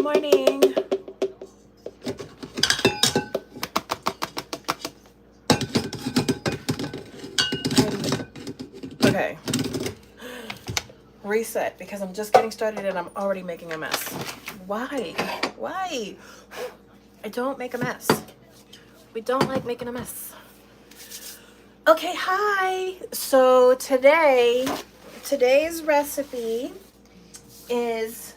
morning. Okay. Reset, because I'm just getting started and I'm already making a mess. Why? Why? I don't make a mess. We don't like making a mess. Okay, hi. So today's recipe is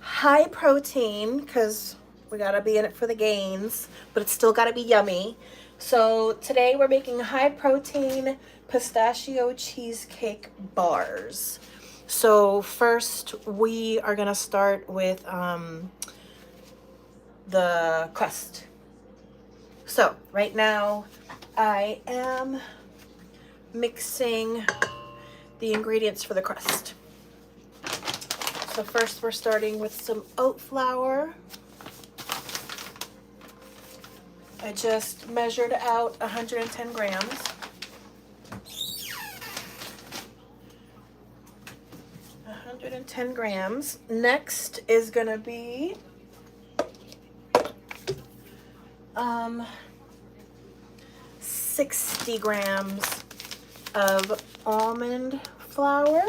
high protein, because we gotta be in it for the gains, but it's still gotta be yummy. So today we're making high protein pistachio cheesecake bars. So first we are gonna start with the crust. So right now I am mixing the ingredients for the crust. So first we're starting with some oat flour. I just measured out 110 grams. Next is gonna be 60 grams of almond flour.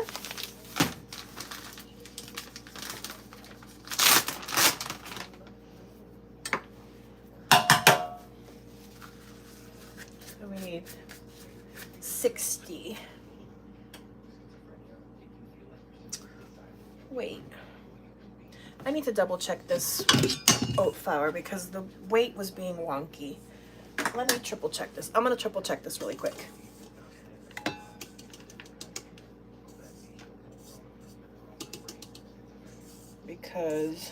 So we need 60. Wait, I need to double check this oat flour because the weight was being wonky. Let me triple check this. I'm gonna triple check this really quick. Because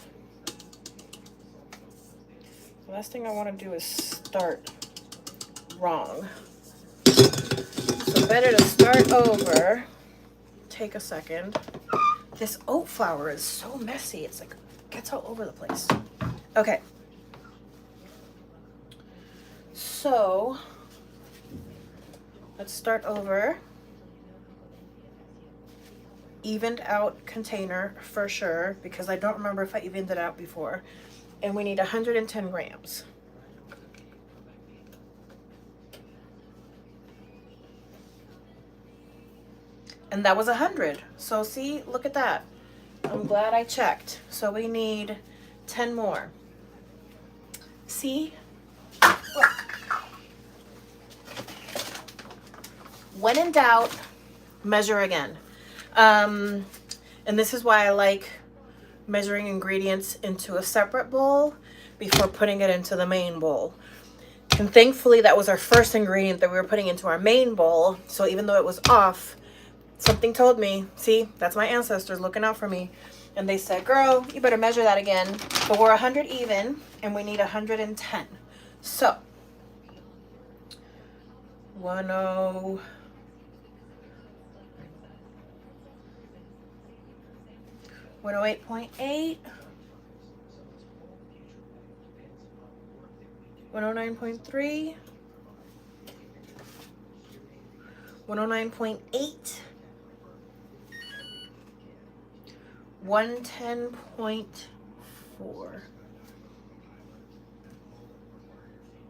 the last thing I want to do is start wrong. So better to start over. Take a second. This oat flour is so messy. It's like, gets all over the place. Okay. So let's start over. Evened out container for sure, because I don't remember if I evened it out before. And we need 110 grams. And that was 100. So see, look at that. I'm glad I checked. So we need 10 more. See? Look. When in doubt, measure again. And this is why I like measuring ingredients into a separate bowl before putting it into the main bowl. And thankfully that was our first ingredient that we were putting into our main bowl. So even though it was off, something told me, see, that's my ancestors looking out for me. And they said, girl, you better measure that again. But we're 100 even and we need 110. So 108.8, 109.3, 109.8, 110.4.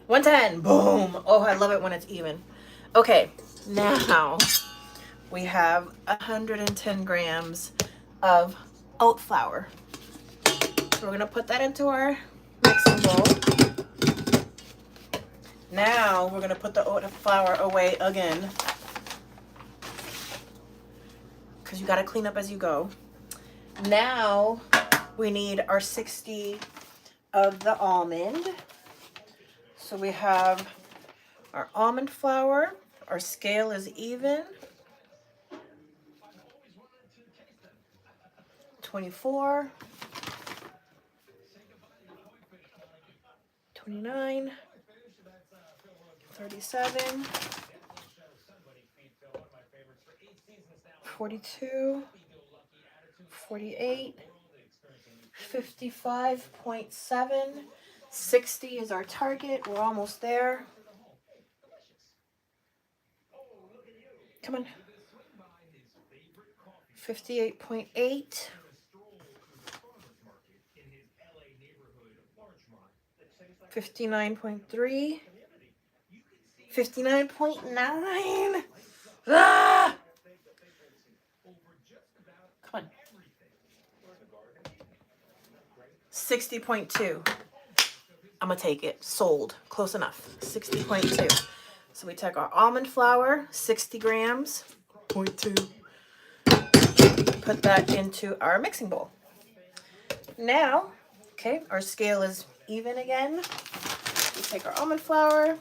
110. Boom. Oh, I love it when it's even. Okay, now we have 110 grams of oat flour. So we're gonna put that into our mixing bowl. Now we're gonna put the oat flour away again, because you gotta clean up as you go. Now we need our 60 of the almond. So we have our almond flour. Our scale is even. 24, 29, 37, 42, 48, 55.7, 60 is our target. We're almost there. Come on. 58.8. 59.3, 59.9. Ah! Come on. 60.2. I'm gonna take it. Sold. Close enough. 60.2. So we take our almond flour, 60 grams, 0.2. Put that into our mixing bowl. Now, okay, our scale is even again. We take our almond flour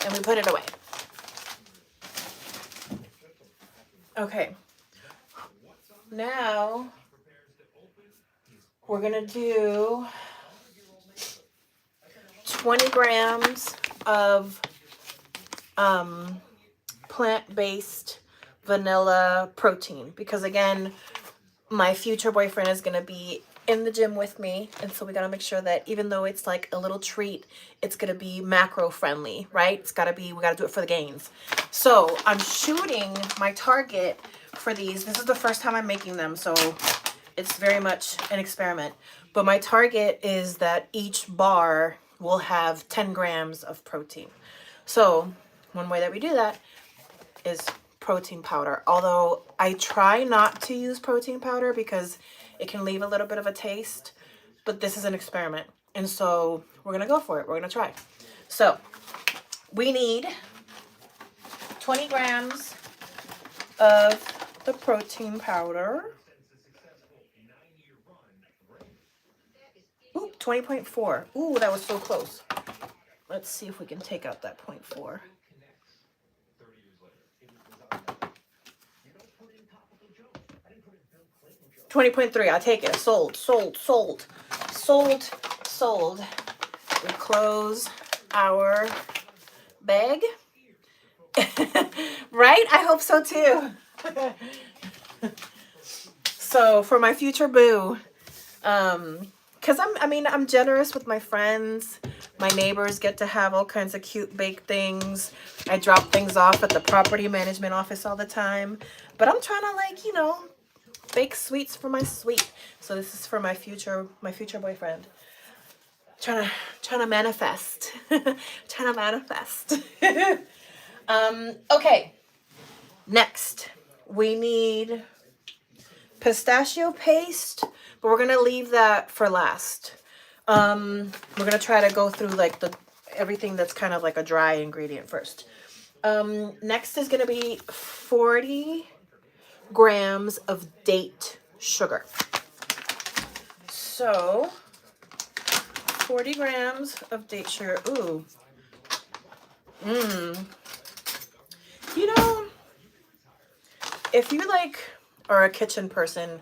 and we put it away. Okay. Now we're gonna do 20 grams of plant-based vanilla protein, because again, my future boyfriend is going to be in the gym with me, and so we got to make sure that even though it's like a little treat, it's going to be macro friendly, right? It's got to be, we got to do it for the gains. So I'm shooting my target for these. This is the first time I'm making them, so it's very much an experiment, but my target is that each bar will have 10 grams of protein. So one way that we do that is protein powder. Although I try not to use protein powder because it can leave a little bit of a taste, but this is an experiment. And so we're gonna go for it. We're gonna try. So we need 20 grams of the protein powder. Ooh, 20.4. Ooh, that was so close. Let's see if we can take out that 0.4. 20.3, I'll take it. Sold, sold, sold, sold, sold. We close our bag. Right? I hope so too. So for my future boo, because I'm generous with my friends. My neighbors get to have all kinds of cute baked things. I drop things off at the property management office all the time. But I'm trying to, like, you know, bake sweets for my sweet. So this is for my future boyfriend. Trying to manifest. Trying to manifest. Okay. Next, we need pistachio paste, but we're gonna leave that for last. We're gonna try to go through like everything that's kind of like a dry ingredient first. Next is gonna be 40 grams of date sugar. So 40 grams of date sugar. Ooh. You know, if you are a kitchen person,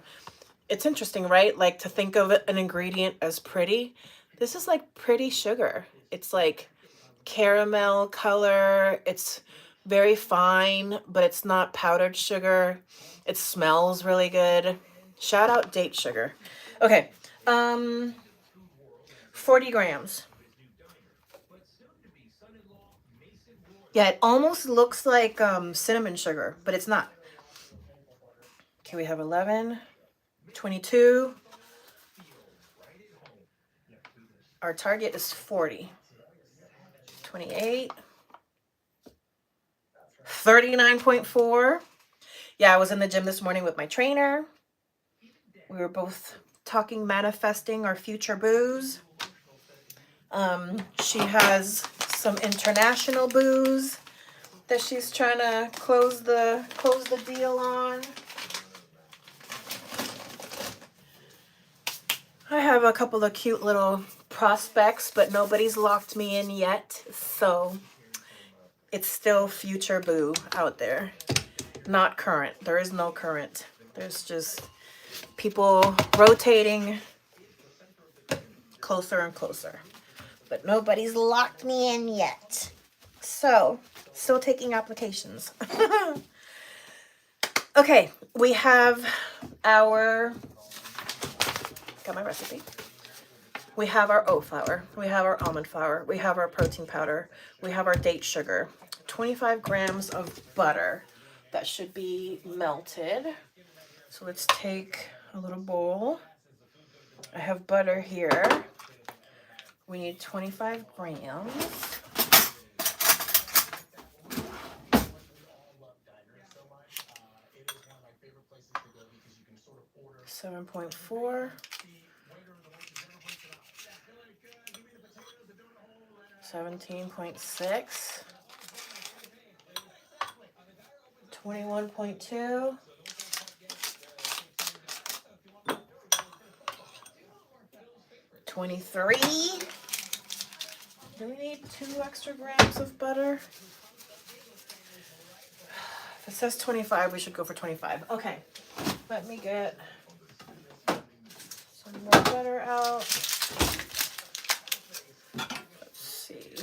it's interesting, right? Like, to think of an ingredient as pretty. This is like pretty sugar. It's like caramel color. It's very fine, but it's not powdered sugar. It smells really good. Shout out date sugar. Okay. 40 grams. Yeah, it almost looks like cinnamon sugar, but it's not. Okay, we have 11, 22. Our target is 40. 28. 39.4. Yeah, I was in the gym this morning with my trainer. We were both talking, manifesting our future booze. She has some international booze that she's trying to close the deal on. I have a couple of cute little prospects, but nobody's locked me in yet, so it's still future boo out there. Not current. There is no current. There's just people rotating closer and closer, but nobody's locked me in yet. So, still taking applications. Okay, we have our, got my recipe. We have our oat flour, we have our almond flour, we have our protein powder, we have our date sugar, 25 grams of butter that should be melted. So let's take a little bowl. I have butter here. We need 25 grams. 7.4. 17.6. 21.2. 23. Do we need 2 extra grams of butter? If it says 25, we should go for 25. Okay, let me get some more butter out. Let's see.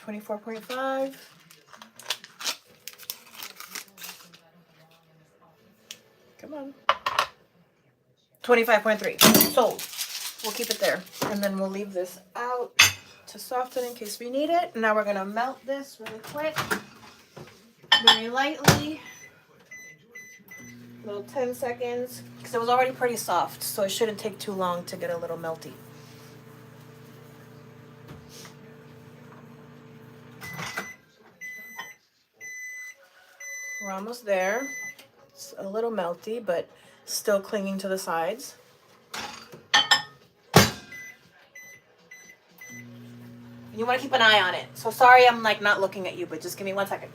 $24.5. Come on. 25.3. Sold. We'll keep it there. And then we'll leave this out to soften in case we need it. Now we're going to melt this really quick. Very lightly. A little 10 seconds. Because it was already pretty soft. So it shouldn't take too long to get a little melty. We're almost there. It's a little melty, but still clinging to the sides. You want to keep an eye on it. So sorry I'm like not looking at you, but just give me 1 second.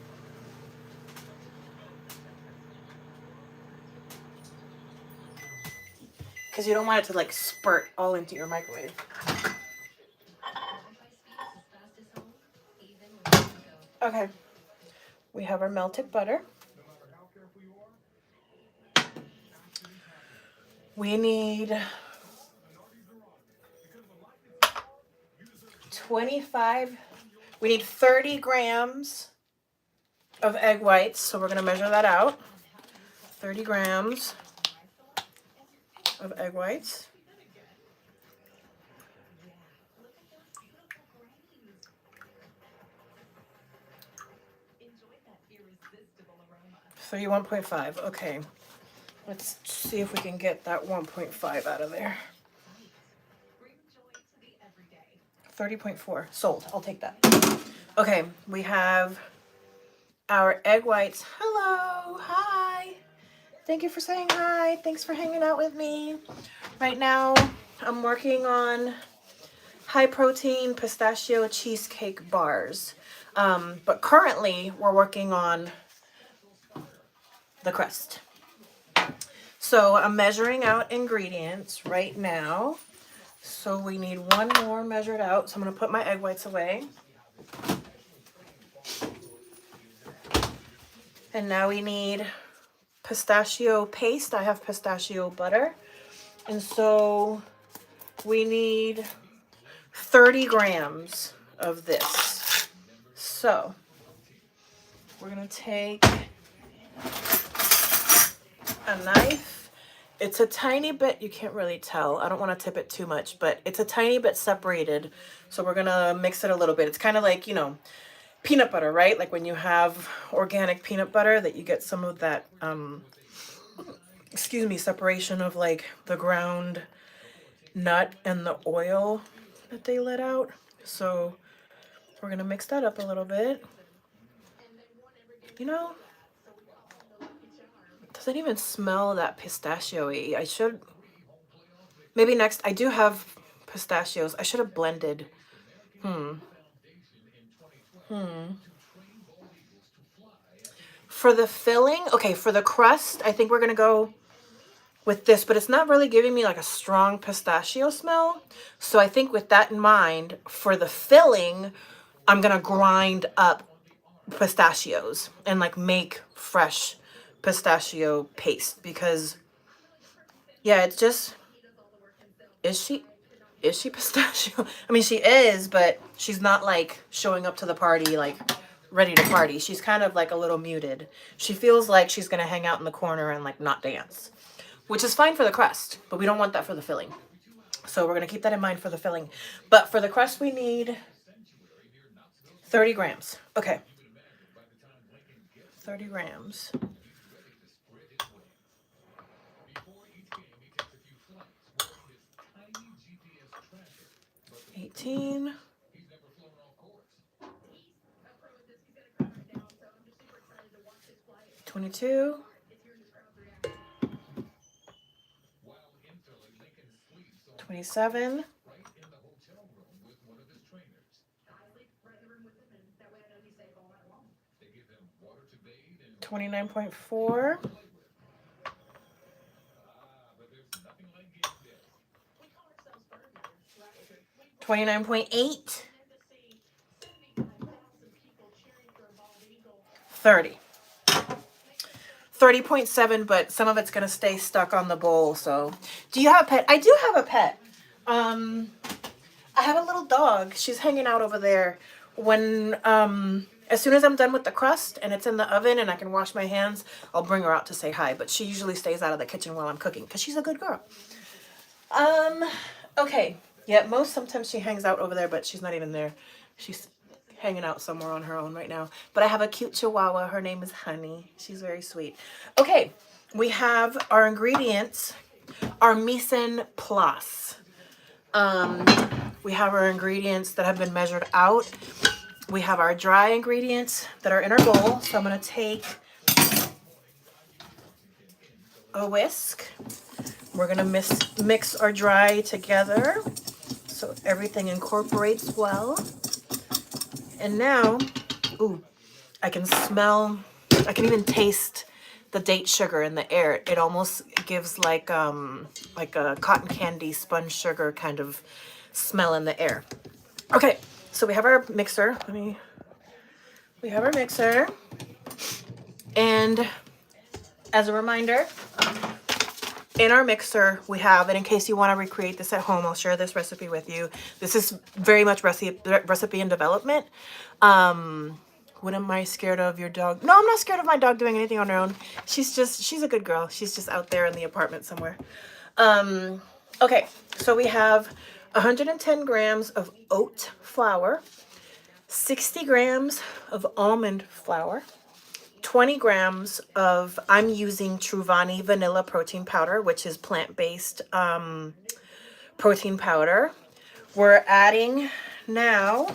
Because you don't want it to like spurt all into your microwave. Okay. We have our melted butter. We need 30 grams of egg whites. So we're going to measure that out. 30 grams of egg whites. So 1.5. Okay. Let's see if we can get that 1.5 out of there. 30.4. Sold. I'll take that. Okay. We have our egg whites. Hello. Hi. Thank you for saying hi. Thanks for hanging out with me. Right now, I'm working on high protein pistachio cheesecake bars. But currently, we're working on the crust. So I'm measuring out ingredients right now. So we need one more measured out. So I'm going to put my egg whites away. And now we need pistachio paste. I have pistachio butter. And so we need 30 grams of this. So we're going to take a knife. It's a tiny bit, you can't really tell. I don't want to tip it too much, but it's a tiny bit separated. So we're going to mix it a little bit. It's kind of like, you know, peanut butter, right? Like when you have organic peanut butter that you get some of that, separation of like the ground nut and the oil that they let out. So we're going to mix that up a little bit. You know, it doesn't even smell that pistachio-y. I should, maybe next, I do have pistachios. I should have blended. For the filling, okay, for the crust, I think we're going to go with this, but it's not really giving me like a strong pistachio smell. So I think with that in mind, for the filling, I'm going to grind up pistachios and like make fresh pistachio paste because, yeah, it's just, is she pistachio? I mean, she is, but she's not like showing up to the party like ready to party. She's kind of like a little muted. She feels like she's going to hang out in the corner and like not dance, which is fine for the crust, but we don't want that for the filling. So we're going to keep that in mind for the filling. But for the crust, we need 30 grams. Okay. 30 grams. 18, 22, 27, 29.4, 29.8, 30. 30.7, but some of it's going to stay stuck on the bowl. So, do you have a pet? I do have a pet. I have a little dog. She's hanging out over there. When, as soon as I'm done with the crust and it's in the oven and I can wash my hands, I'll bring her out to say hi. But she usually stays out of the kitchen while I'm cooking because she's a good girl. Okay. Yeah, sometimes she hangs out over there, but she's not even there. She's hanging out somewhere on her own right now. But I have a cute chihuahua. Her name is Honey. She's very sweet. Okay, we have our ingredients, our mise en place. We have our ingredients that have been measured out. We have our dry ingredients that are in our bowl. So I'm going to take a whisk. We're going to mix our dry together so everything incorporates well. And now, ooh, I can even taste the date sugar in the air. It almost gives like a cotton candy sponge sugar kind of smell in the air. Okay, so we have our mixer. We have our mixer. And as a reminder, in our mixer, we have, and in case you want to recreate this at home, I'll share this recipe with you. This is very much recipe in development. What am I scared of your dog? No, I'm not scared of my dog doing anything on her own. She's a good girl. She's just out there in the apartment somewhere. Okay, so we have 110 grams of oat flour, 60 grams of almond flour, 20 grams of, I'm using Truvani vanilla protein powder, which is plant-based protein powder. We're adding now,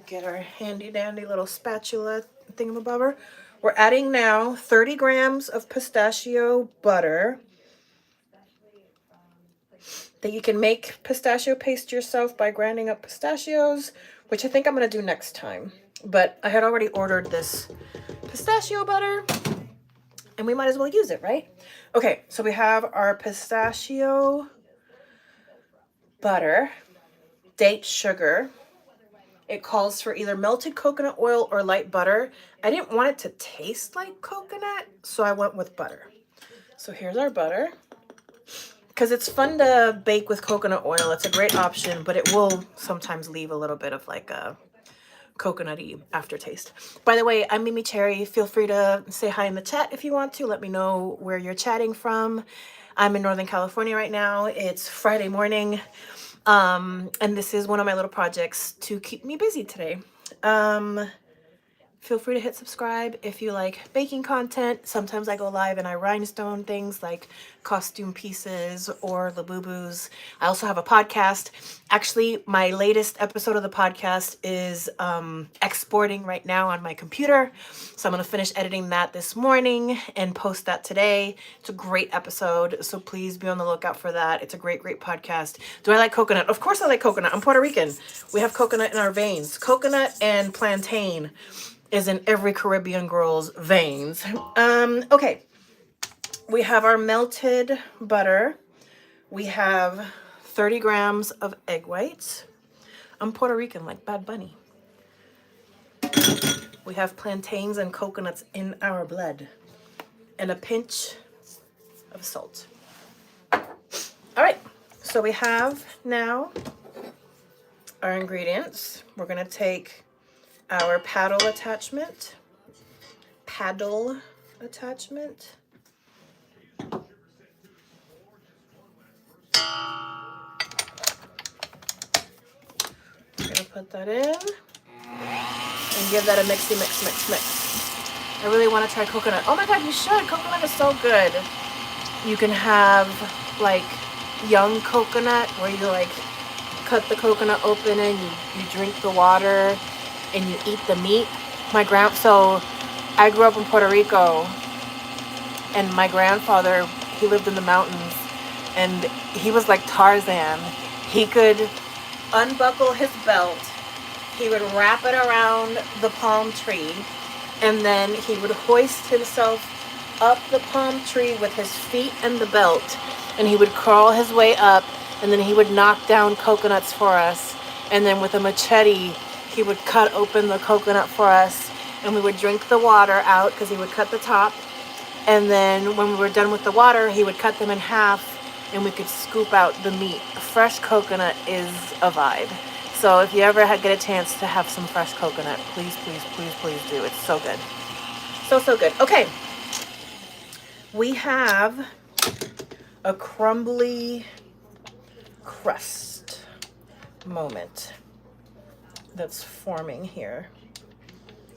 get our handy dandy little spatula thingamabobber. We're adding now 30 grams of pistachio butter that you can make pistachio paste yourself by grinding up pistachios, which I think I'm going to do next time. But I had already ordered this pistachio butter, and we might as well use it, right? Okay, so we have our pistachio butter, date sugar. It calls for either melted coconut oil or light butter. I didn't want it to taste like coconut, so I went with butter. So here's our butter. Because it's fun to bake with coconut oil. It's a great option, but it will sometimes leave a little bit of like a coconutty aftertaste. By the way, I'm MeMeCherry. Feel free to say hi in the chat if you want to. Let me know where you're chatting from. I'm in Northern California right now. It's Friday morning. And this is one of my little projects to keep me busy today. Feel free to hit subscribe if you like baking content. Sometimes I go live and I rhinestone things like costume pieces or the boo-boos. I also have a podcast. Actually, my latest episode of the podcast is exporting right now on my computer. So I'm going to finish editing that this morning and post that today. It's a great episode, so please be on the lookout for that. It's a great, great podcast. Do I like coconut? Of course I like coconut. I'm Puerto Rican. We have coconut in our veins. Coconut and plantain is in every Caribbean girl's veins. Okay. We have our melted butter. We have 30 grams of egg whites. I'm Puerto Rican like Bad Bunny. We have plantains and coconuts in our blood. And a pinch of salt. All right. So we have now our ingredients. We're going to take our paddle attachment. We're gonna put that in and give that a mixy mix. I really want to try coconut. Oh my god, you should. Coconut is so good. You can have like young coconut where you like cut the coconut open and you drink the water and you eat the meat. So I grew up in Puerto Rico, and my grandfather, he lived in the mountains, and he was like Tarzan. He could unbuckle his belt, he would wrap it around the palm tree, and then he would hoist himself up the palm tree with his feet and the belt, and he would crawl his way up, and then he would knock down coconuts for us, and then with a machete he would cut open the coconut for us, and we would drink the water out because he would cut the top, and then when we were done with the water he would cut them in half and we could scoop out the meat. Fresh coconut is a vibe. So if you ever get a chance to have some fresh coconut, please, please, please, please do. It's so good. So, so good. Okay. We have a crumbly crust moment that's forming here.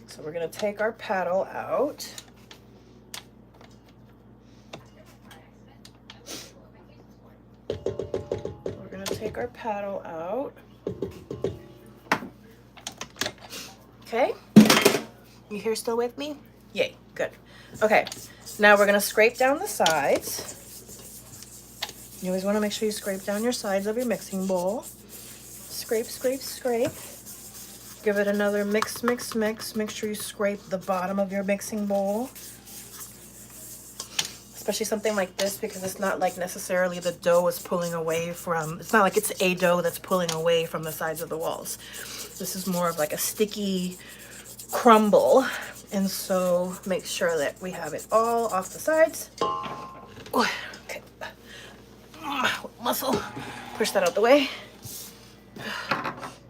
So we're going to take our paddle out. We're going to take our paddle out. Okay. You here still with me? Yay. Good. Okay. Now we're going to scrape down the sides. You always want to make sure you scrape down your sides of your mixing bowl. Scrape, scrape, scrape. Give it another mix, mix, mix. Make sure you scrape the bottom of your mixing bowl. Especially something like this, because it's not like necessarily the dough is pulling away from, it's not like it's a dough that's pulling away from the sides of the walls. This is more of like a sticky crumble. And so make sure that we have it all off the sides. Okay. Muscle. Push that out the way.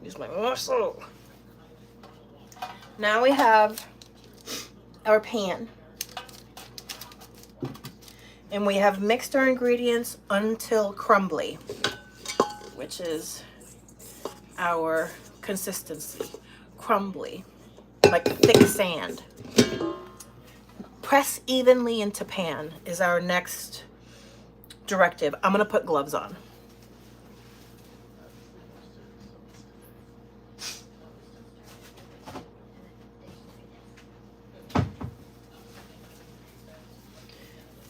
Use my muscle. Now we have our pan. And we have mixed our ingredients until crumbly, which is our consistency. Crumbly, like thick sand. Press evenly into pan is our next directive. I'm gonna put gloves on.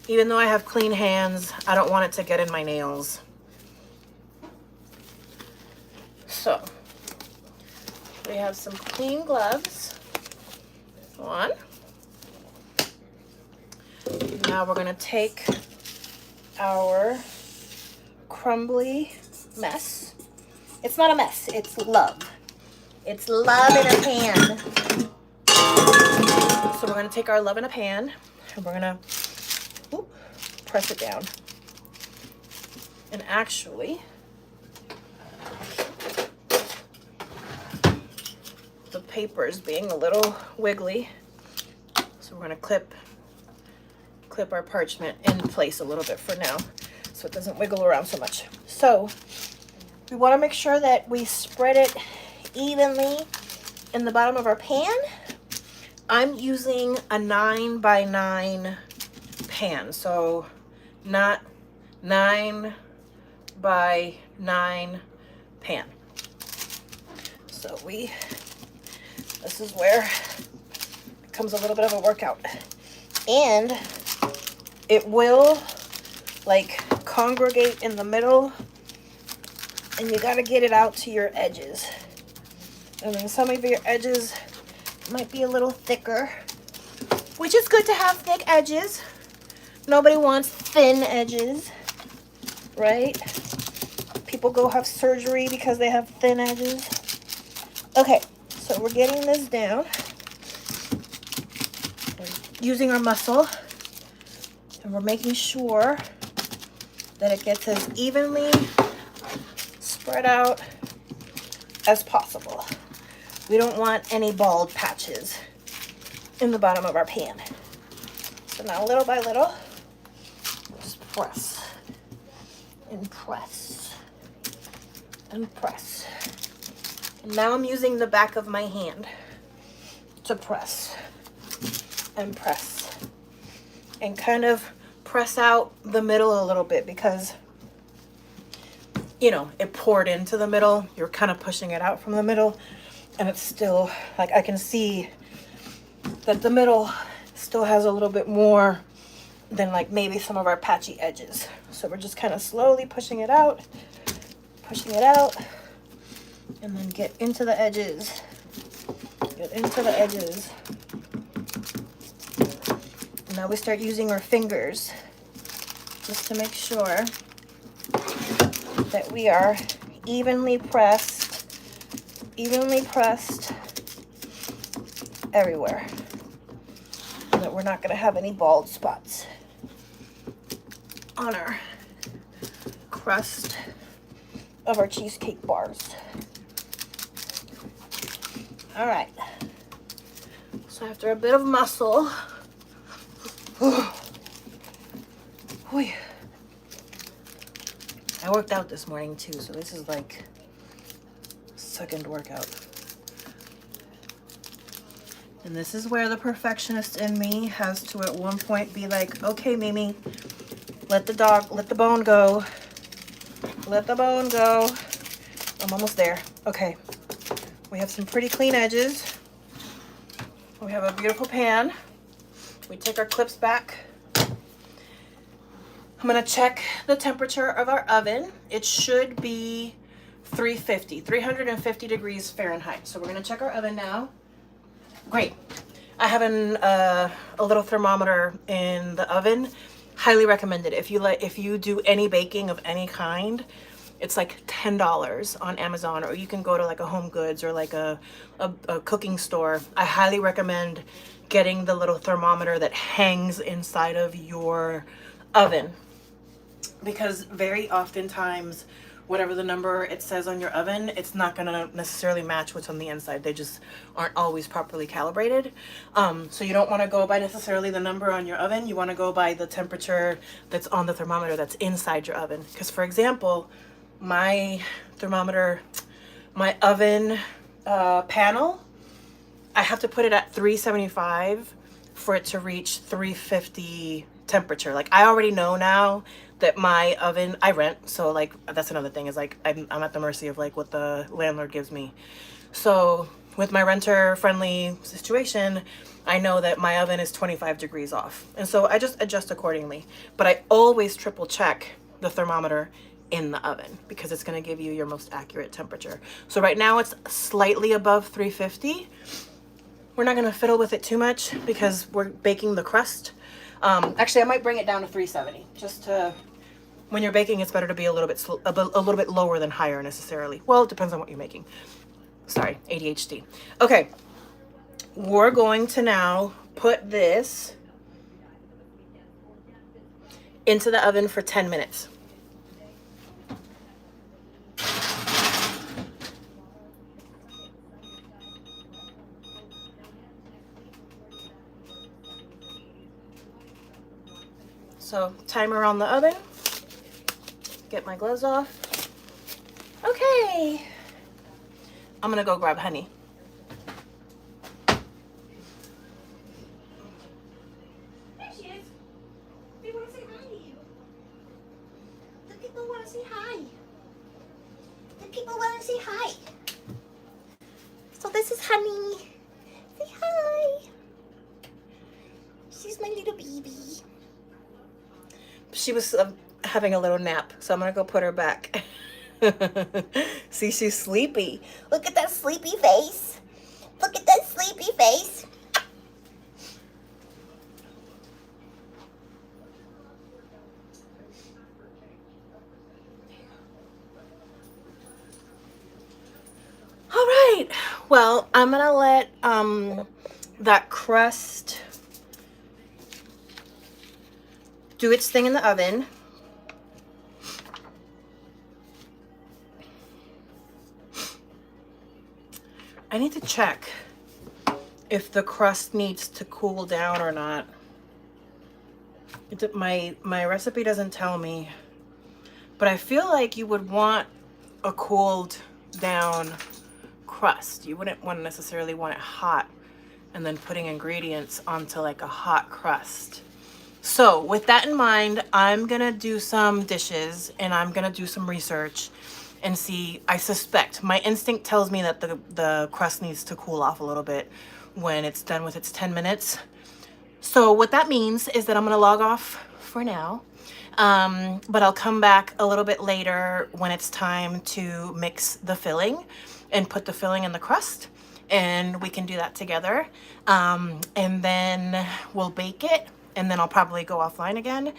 Even though I have clean hands, I don't want it to get in my nails. So, we have some clean gloves on. Now we're going to take our crumbly mess. It's not a mess, it's love. It's love in a pan. So we're going to take our love in a pan and we're going to press it down. And actually, the paper is being a little wiggly, so we're going to clip our parchment in place a little bit for now so it doesn't wiggle around so much. So we want to make sure that we spread it evenly in the bottom of our pan. I'm using a 9x9 pan, so not 9x9 pan. So this is where it becomes a little bit of a workout. And it will like congregate in the middle, and you gotta get it out to your edges. And then some of your edges might be a little thicker, which is good to have thick edges. Nobody wants thin edges, right? People go have surgery because they have thin edges. Okay, so we're getting this down. We're using our muscle, and we're making sure that it gets as evenly spread out as possible. We don't want any bald patches in the bottom of our pan. So now little by little, just press and press and press. And now I'm using the back of my hand to press and press and kind of press out the middle a little bit, because you know, it poured into the middle. You're kind of pushing it out from the middle, and it's still, like, I can see that the middle still has a little bit more than like maybe some of our patchy edges. So we're just kind of slowly pushing it out, and then get into the edges. Get into the edges. And now we start using our fingers just to make sure that we are evenly pressed everywhere, and that we're not going to have any bald spots on our crust of our cheesecake bars. All right, so after a bit of muscle, I worked out this morning too, so this is like second workout. And this is where the perfectionist in me has to at one point be like, okay, Mimi, let the bone go. Let the bone go. I'm almost there. Okay. We have some pretty clean edges. We have a beautiful pan. We take our clips back. I'm gonna check the temperature of our oven. It should be 350 degrees Fahrenheit. So we're gonna check our oven now. Great. I have a little thermometer in the oven. Highly recommended. If you do any baking of any kind, it's like $10 on Amazon, or you can go to like a Home Goods or like a cooking store. I highly recommend getting the little thermometer that hangs inside of your oven, because very oftentimes whatever the number it says on your oven, it's not going to necessarily match what's on the inside. They just aren't always properly calibrated. So you don't want to go by necessarily the number on your oven. You want to go by the temperature that's on the thermometer that's inside your oven. Because for example, my oven panel, I have to put it at 375 for it to reach 350 temperature. Like, I already know now that my oven, I rent, so like that's another thing, is like I'm at the mercy of like what the landlord gives me. So with my renter friendly situation, I know that my oven is 25 degrees off, and so I just adjust accordingly. But I always triple check the thermometer in the oven, because it's going to give you your most accurate temperature. So right now it's slightly above 350. We're not going to fiddle with it too much because we're baking the crust. Actually, I might bring it down to 370, just to, when you're baking, it's better to be a little bit lower than higher necessarily. Well, it depends on what you're making. Sorry, ADHD. Okay, we're going to now put this into the oven for 10 minutes. So timer on the oven. Get my gloves off. Okay. I'm gonna go grab Honey. There she is. They want to say hi to you. The people want to say hi. The people want to say hi. So this is Honey. Say hi. She's my little baby. She was having a little nap, so I'm gonna go put her back. See, she's sleepy. Look at that sleepy face. Look at that sleepy face. All right. Well, I'm gonna let that crust do its thing in the oven. I need to check if the crust needs to cool down or not. My recipe doesn't tell me, but I feel like you would want a cooled down crust. You wouldn't necessarily want it hot and then putting ingredients onto like a hot crust. So with that in mind, I'm gonna do some dishes and I'm gonna do some research and see. I suspect, my instinct tells me that the crust needs to cool off a little bit when it's done with its 10 minutes. So what that means is that I'm gonna log off for now. But I'll come back a little bit later when it's time to mix the filling and put the filling in the crust, and we can do that together. And then we'll bake it, and then I'll probably go offline again.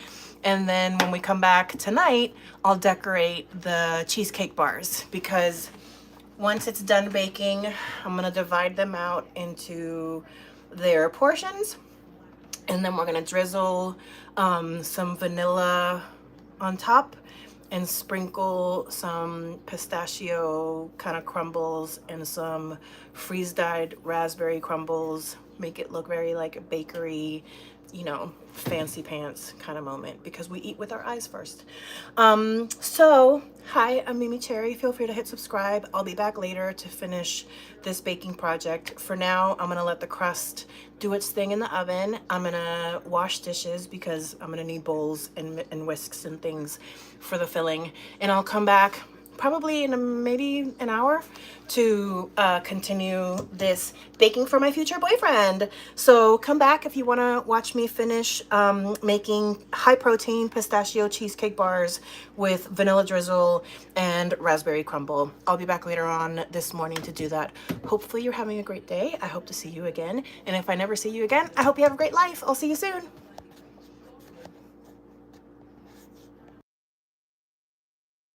And then when we come back tonight, I'll decorate the cheesecake bars, because once it's done baking, I'm gonna divide them out into their portions, and then we're gonna drizzle some vanilla on top and sprinkle some pistachio kind of crumbles and some freeze-dried raspberry crumbles. Make it look very like a bakery, you know, fancy pants kind of moment, because we eat with our eyes first. So hi, I'm MeMeCherry. Feel free to hit subscribe. I'll be back later to finish this baking project. For now, I'm gonna let the crust do its thing in the oven. I'm gonna wash dishes because I'm gonna need bowls and whisks and things for the filling, and I'll come back probably in maybe an hour to continue this baking for my future boyfriend. So come back if you want to watch me finish making high protein pistachio cheesecake bars with vanilla drizzle and raspberry crumble. I'll be back later on this morning to do that. Hopefully you're having a great day. I hope to see you again, and if I never see you again, I hope you have a great life. I'll see you soon.